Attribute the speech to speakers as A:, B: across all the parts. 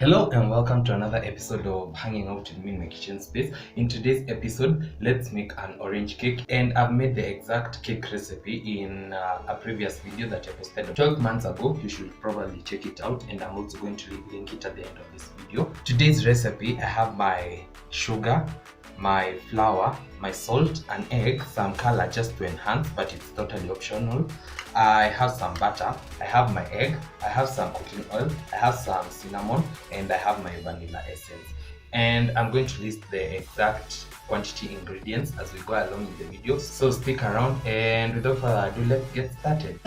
A: Hello and welcome to another episode of Hanging Out with Me in my kitchen space. In today's episode, let's make an orange cake, and I've made the exact cake recipe in a previous video that I posted 12 months ago. You should probably check it out, and I'm also going to link it at the end of this video. Today's recipe, I have my sugar, my flour, my salt, an egg, some color just to enhance, but it's totally optional. I have some butter, I have my egg, I have some cooking oil, I have some cinnamon, and I have my vanilla essence. And I'm going to list the exact quantity ingredients as we go along in the video, so stick around, and without further ado, let's get started.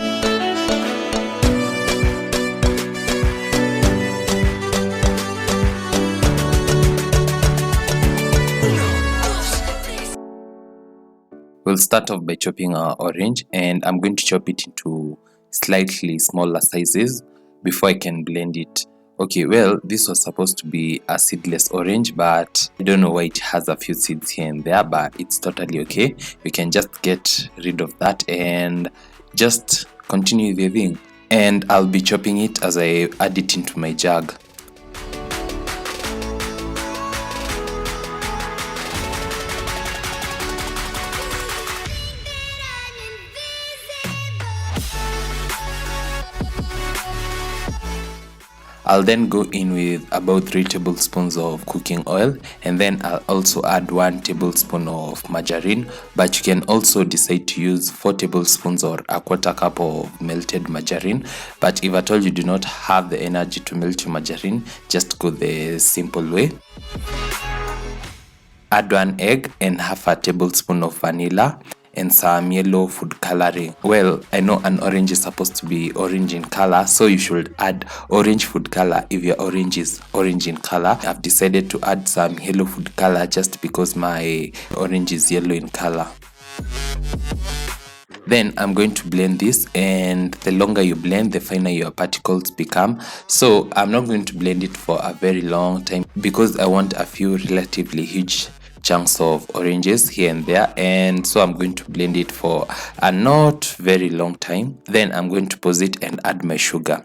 B: We'll start off by chopping our orange, and I'm going to chop it into slightly smaller sizes before I can blend it. Okay, well, this was supposed to be a seedless orange, but I don't know why it has a few seeds here and there, but it's totally okay. You can just get rid of that and just continue with the thing. And I'll be chopping it as I add it into my jug. I'll then go in with about 3 tablespoons of cooking oil, and then I'll also add 1 tablespoon of margarine, but you can also decide to use 4 tablespoons or a quarter cup of melted margarine. But if at all you do not have the energy to melt your margarine, just go the simple way. Add 1 egg and half a tablespoon of vanilla and some yellow food coloring. Well, I know an orange is supposed to be orange in color, so you should add orange food color if your orange is orange in color. I've decided to add some yellow food color just because my orange is yellow in color. Then I'm going to blend this, and the longer you blend, the finer your particles become. So I'm not going to blend it for a very long time because I want a few relatively huge chunks of oranges here and there, and so I'm going to blend it for a not very long time. Then I'm going to pause it and add my sugar.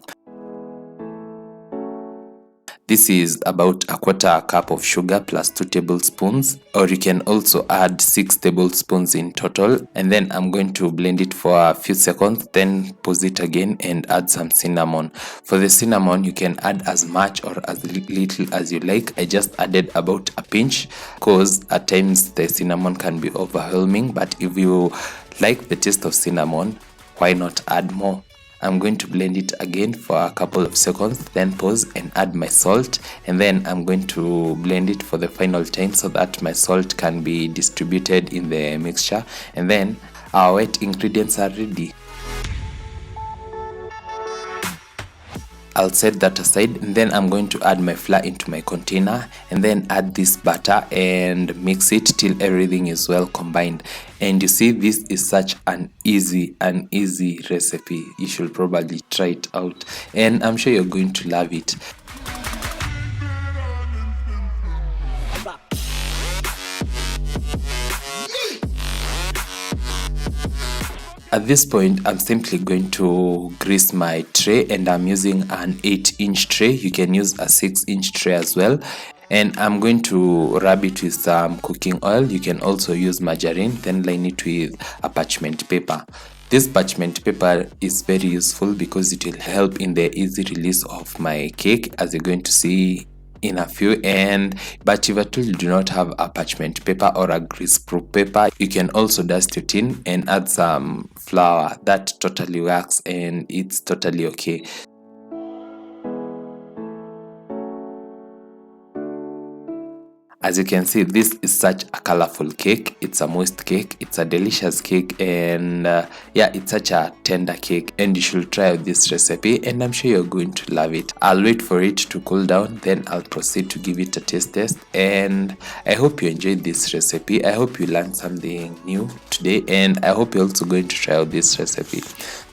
B: This is about a quarter cup of sugar plus 2 tablespoons, or you can also add 6 tablespoons in total. And then I'm going to blend it for a few seconds, then pause it again and add some cinnamon. For the cinnamon, you can add as much or as little as you like. I just added about a pinch because at times the cinnamon can be overwhelming, but if you like the taste of cinnamon, why not add more? I'm going to blend it again for a couple of seconds, then pause and add my salt, and then I'm going to blend it for the final time so that my salt can be distributed in the mixture, and then our wet ingredients are ready. I'll set that aside, and then I'm going to add my flour into my container and then add this butter and mix it till everything is well combined. And you see, this is such an easy recipe. You should probably try it out, and I'm sure you're going to love it. At this point, I'm simply going to grease my tray, and I'm using an 8-inch tray. You can use a 6-inch tray as well. And I'm going to rub it with some cooking oil. You can also use margarine, then line it with a parchment paper. This parchment paper is very useful because it will help in the easy release of my cake, as you're going to see in a few. But if at all you do not have a parchment paper or a grease-proof paper, you can also dust your tin and add some flour. That totally works, and it's totally okay. As you can see, this is such a colorful cake. It's a moist cake, it's a delicious cake, and yeah, it's such a tender cake, and you should try out this recipe, and I'm sure you're going to love it. I'll wait for it to cool down, then I'll proceed to give it a taste test. And I hope you enjoyed this recipe. I hope you learned something new today, and I hope you're also going to try out this recipe.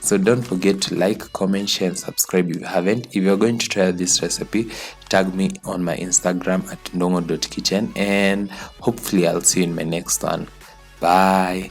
B: So don't forget to like, comment, share, and subscribe if you haven't. If you're going to try out this recipe, tag me on my Instagram at ndongo.kitchen, and hopefully I'll see you in my next one. Bye.